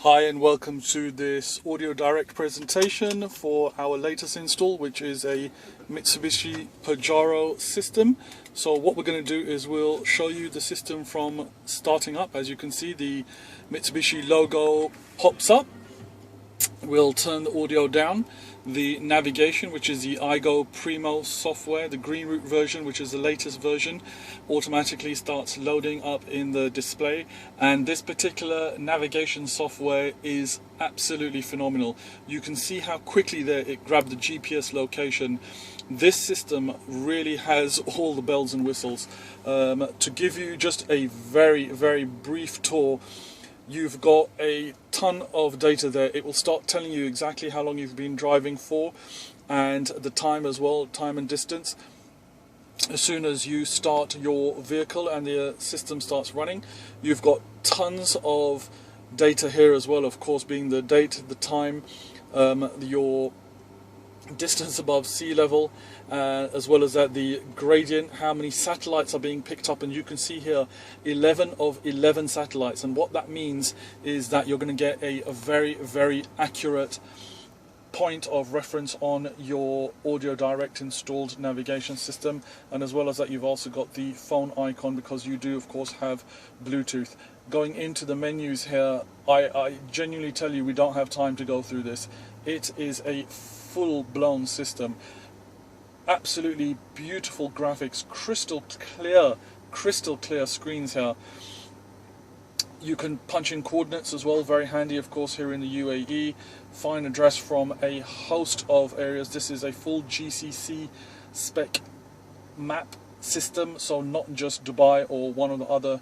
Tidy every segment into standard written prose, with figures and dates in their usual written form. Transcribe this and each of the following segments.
Hi and welcome to this AudioDirect presentation for our latest install, which is a MITSUBISHI Pajero system. So what we're going to do is we'll show you the system from starting up. As you can see, the Mitsubishi logo pops up. We'll turn the audio down. The navigation, which is the iGo Primo software, the green root version, which is the latest version, automatically starts loading up in the display. And this particular navigation software is absolutely phenomenal. You can see how quickly there it grabbed the GPS location. This system really has all the bells and whistles. To give you just a very brief tour, you've got a ton of data there. It will start telling you exactly how long you've been driving for and the time as well, time and distance. As soon as you start your vehicle and the system starts running, you've got tons of data here as well, of course, being the date, the time, your distance above sea level, as well as that the gradient, how many satellites are being picked up. And you can see here 11 of 11 satellites, and what that means is that you're going to get a very accurate point of reference on your AudioDirect installed navigation system. And as well as that, you've also got the phone icon, because you do of course have Bluetooth. Going into the menus here, I genuinely tell you, we don't have time to go through this. It is a full-blown system. Absolutely beautiful graphics, crystal clear screens here. You can punch in coordinates as well, very handy of course here in the UAE. Find address from a host of areas. This is a full GCC spec map system, so not just Dubai or one of the other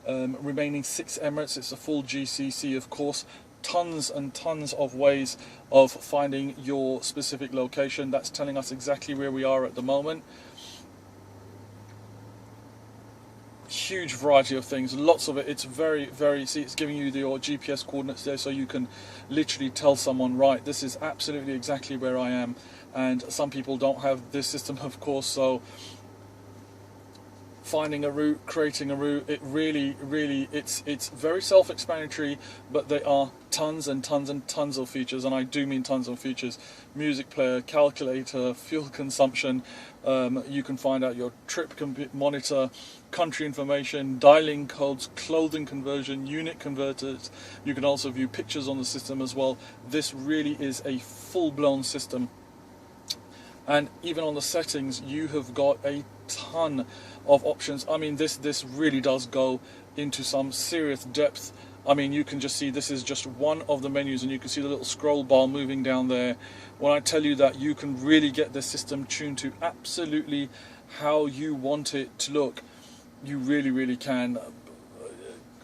remaining 6 Emirates. It's a full GCC, of course. Tons and tons of ways of finding your specific location. That's telling us exactly where we are at the moment. Huge variety of things, lots of it. It's see, it's giving you your GPS coordinates there, so you can literally tell someone, right, this is absolutely exactly where I am. And some people don't have this system, of course, so finding a route, creating a route, it really it's very self-explanatory, but there are tons and tons of features, and I do mean tons of features. Music player, calculator, fuel consumption, you can find out your trip monitor, country information, dialing codes, clothing conversion, unit converters. You can also view pictures on the system as well. This really is a full-blown system. And even on the settings, you have got a ton of options. I mean, this really does go into some serious depth. I mean, you can just see this is just one of the menus, and you can see the little scroll bar moving down there. When I tell you that you can really get the system tuned to absolutely how you want it to look, you really can.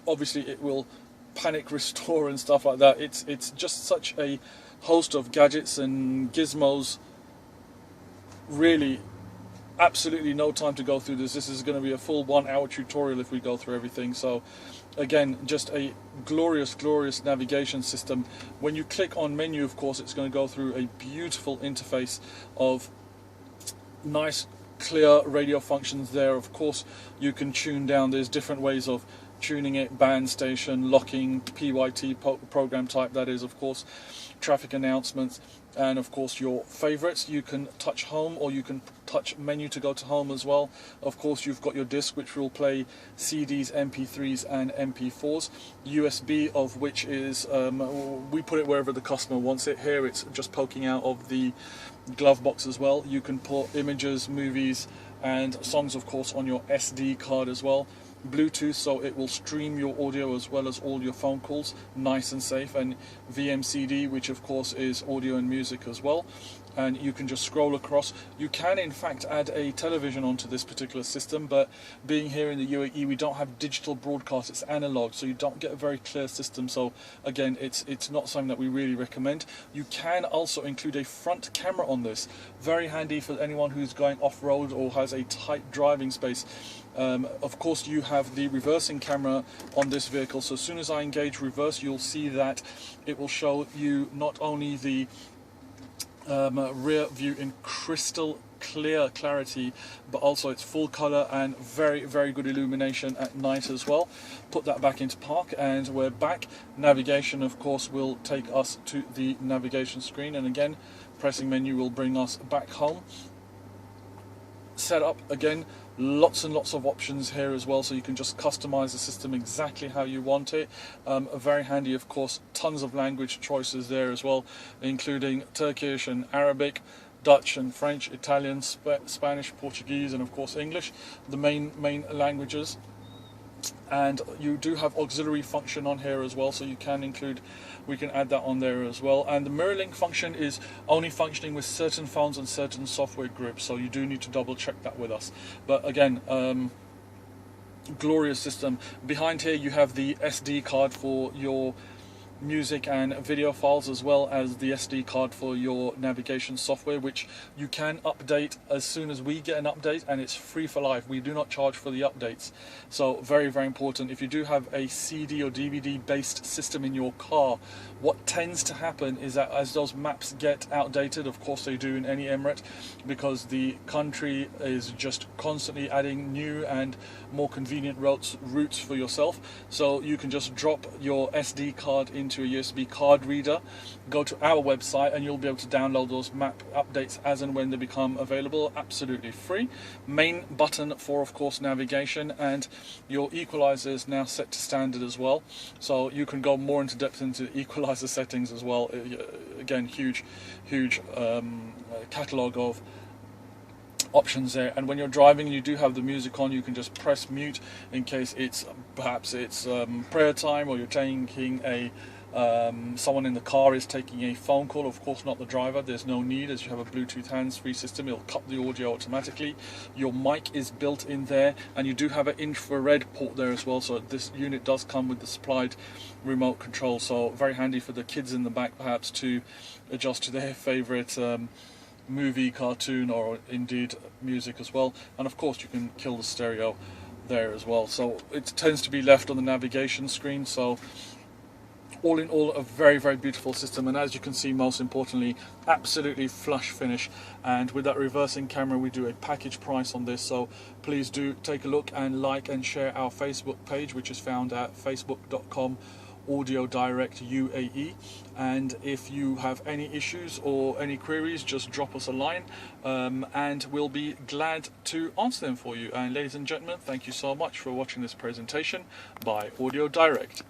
Obviously, it will panic restore and stuff like that. It's just such a host of gadgets and gizmos. Really, absolutely no time to go through this. This is going to be a full 1-hour tutorial if we go through everything. So again, just a glorious navigation system. When you click on menu, of course, it's going to go through a beautiful interface of nice clear radio functions there. Of course, you can tune down. There's different ways of tuning it: band station, locking, PYT, program type, that is, of course, traffic announcements, and of course your favorites. You can touch home, or you can touch menu to go to home as well. Of course, you've got your disc, which will play CDs, MP3s and MP4s. USB, of which is we put it wherever the customer wants it. Here it's just poking out of the glove box as well. You can put images, movies and songs, of course, on your SD card as well. Bluetooth, so it will stream your audio as well as all your phone calls, nice and safe. And VMCD, which of course is audio and music as well. And you can just scroll across. You can in fact add a television onto this particular system, but being here in the UAE, we don't have digital broadcast, it's analog, so you don't get a very clear system. So again, it's not something that we really recommend. You can also include a front camera on this, very handy for anyone who's going off-road or has a tight driving space. Of course, you have the reversing camera on this vehicle, so as soon as I engage reverse, you'll see that it will show you not only the rear view in crystal clear clarity, but also it's full color and very, very good illumination at night as well. Put that back into park and we're back. Navigation, of course, will take us to the navigation screen, and again, pressing menu will bring us back home. Setup, again, lots and lots of options here as well, so you can just customize the system exactly how you want it. Very handy, of course, tons of language choices there as well, including Turkish and Arabic, Dutch and French, Italian, Spanish, Portuguese, and of course English, the main languages. And you do have auxiliary function on here as well, so you can include, we can add that on there as well. And the mirror link function is only functioning with certain phones and certain software groups, so you do need to double check that with us. But again, glorious system. Behind here you have the SD card for your music and video files, as well as the SD card for your navigation software, which you can update as soon as we get an update, and it's free for life. We do not charge for the updates, so very, very important. If you do have a CD or DVD based system in your car, what tends to happen is that as those maps get outdated, of course they do in any emirate, because the country is just constantly adding new and more convenient routes for yourself, so you can just drop your SD card into a USB card reader, go to our website, and you'll be able to download those map updates as and when they become available, absolutely free. Main button for, of course, navigation, and your equalizer is now set to standard as well, so you can go more into depth into equalizer settings as well. Again, huge catalogue of options there. And when you're driving and you do have the music on, you can just press mute in case it's perhaps prayer time, or you're taking a someone in the car is taking a phone call. Of course not the driver, there's no need, as you have a Bluetooth hands-free system. It'll cut the audio automatically. Your mic is built in there, and you do have an infrared port there as well, so this unit does come with the supplied remote control, so very handy for the kids in the back perhaps to adjust to their favorite movie, cartoon, or indeed music as well. And of course you can kill the stereo there as well, so it tends to be left on the navigation screen. So all in all, a very, very beautiful system, and as you can see, most importantly, absolutely flush finish. And with that reversing camera, we do a package price on this, so please do take a look and like and share our Facebook page, which is found at facebook.com/AudioDirect UAE. And if you have any issues or any queries, just drop us a line, and we'll be glad to answer them for you. And ladies and gentlemen, thank you so much for watching this presentation by AudioDirect.